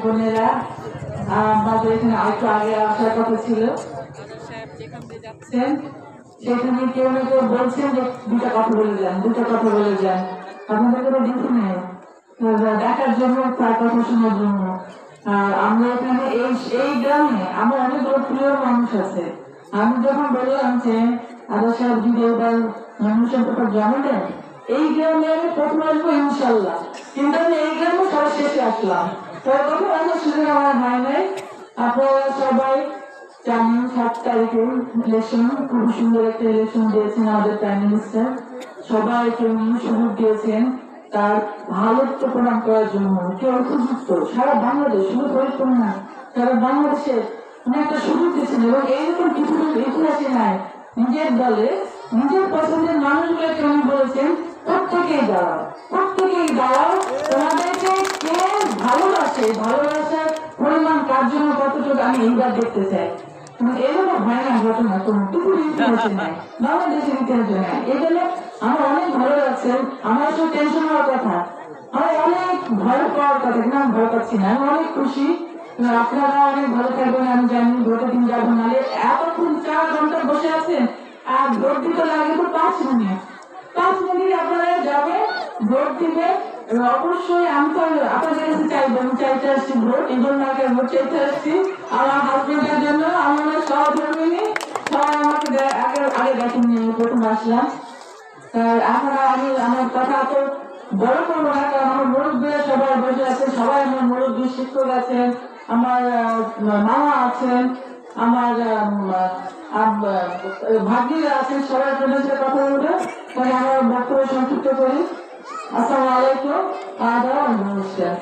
বোনেরা, আমাদের এখানে আরেকটু আগে আসার কথা ছিল, সেখানে কেউ না কেউ বলছেন যে দুটা কথা বলে যান। আপনাদের কোনো ডিউটি নেই দেখার জন্য, তার কথা শোনার জন্য। আর আমরা এখানে এই গ্রামে আমার অনেকগুলো প্রিয় মানুষ আছে। আমি যখন বললাম যে আদা সাহেব যদি এবার মানুষের ব্যাপার জমা দেন, এই গ্রামে আমি প্রথমে আসবো ইনশাল্লাহ, কিন্তু আমি এই গ্রামে সবার শেষে আসলাম। তার কথা আমার সুযোগ আমার হয় নাই। আপনারা সবাই জানেন 7 তারিখে ইলেকশন, খুব সুন্দর একটা ইলেকশন দিয়েছেন আমাদের প্রাইম মিনিস্টার। সবাইকে উনি সুযোগ দিয়েছেন তার ভালোত্ব প্রমাণ করার জন্য। কেউ উপযুক্ত সারা বাংলাদেশ, শুধু ফরিদপুর না, সারা বাংলাদেশে উনি একটা সুযোগ দিয়েছেন। এবং এইরকম পৃথিবীর ইতিহাসে নাই, নিজের দলে নিজের পছন্দের মানুষগুলোকে উনি বলেছেন প্রত্যেকেই দাঁড়াও, তোমাদেরকে কে ভালোবাসার পরিমাণ কার জন্য কতটুকু আমি এইবার দেখতে চাই। এরকম হয় না ঘটনা, কোনো টুকুর ইতিহাসে নাই, বাংলাদেশের ইতিহাসে নাই। এই জন্য আমার অনেক ভালো লাগছে। আমার আসলে টেনশন হওয়ার কথা, আমার অনেক ভয় পাওয়ার কথা, কিন্তু আমি ভয় পাচ্ছি না, আমি অনেক খুশি। আপনারা অনেক ভালো থাকবেন আমি জানি। ভোটের দিন যাবো, নাহলে এতক্ষণ 4 ঘন্টা বসে আছেন, আর ভোট দিতে লাগে তো 5 মিনিট। 5 মিনিট আপনারা যাবে, ভোট দিবে। অবশ্যই আমি তো আপনাদের কাছে চাইবো, আমি চাইতে আসছি ভোট, এই জন্য ভোট চাইতে আসছি আমার হাজবেন্ডের জন্য। আমার সহধর্মিনী সবাই আমাকে আগে দেখেন নিয়ে প্রথম আসলাম। আমি আমার কথা তো বড় করবো না, কারণ আমার মুরব্বীরা সবাই বসে আছে, সবাই আমার মুরব্বী, শিক্ষক আছেন, আমার মামা আছেন, আমার ভাগ্নিরা আছেন, সবাই সাথে কথা বলবে। তাই আমার বক্তব্য সংক্ষিপ্ত করি। আসসালামু আলাইকুম, আদাব, নমস্কার।